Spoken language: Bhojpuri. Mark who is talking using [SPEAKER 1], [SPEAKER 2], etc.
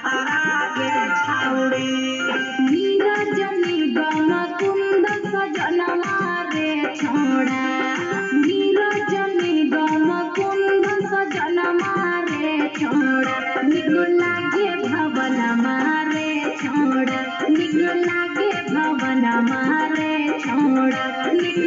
[SPEAKER 1] तारा गे छाउड़ी
[SPEAKER 2] नीरज निगम कुंद सजनवा रे छोड़ा नीरज निगम कुंद सजनवा रे छोड़ा निक लागे भवन मारे छोड़ा निक लागे भवन मारे छोड़ा निक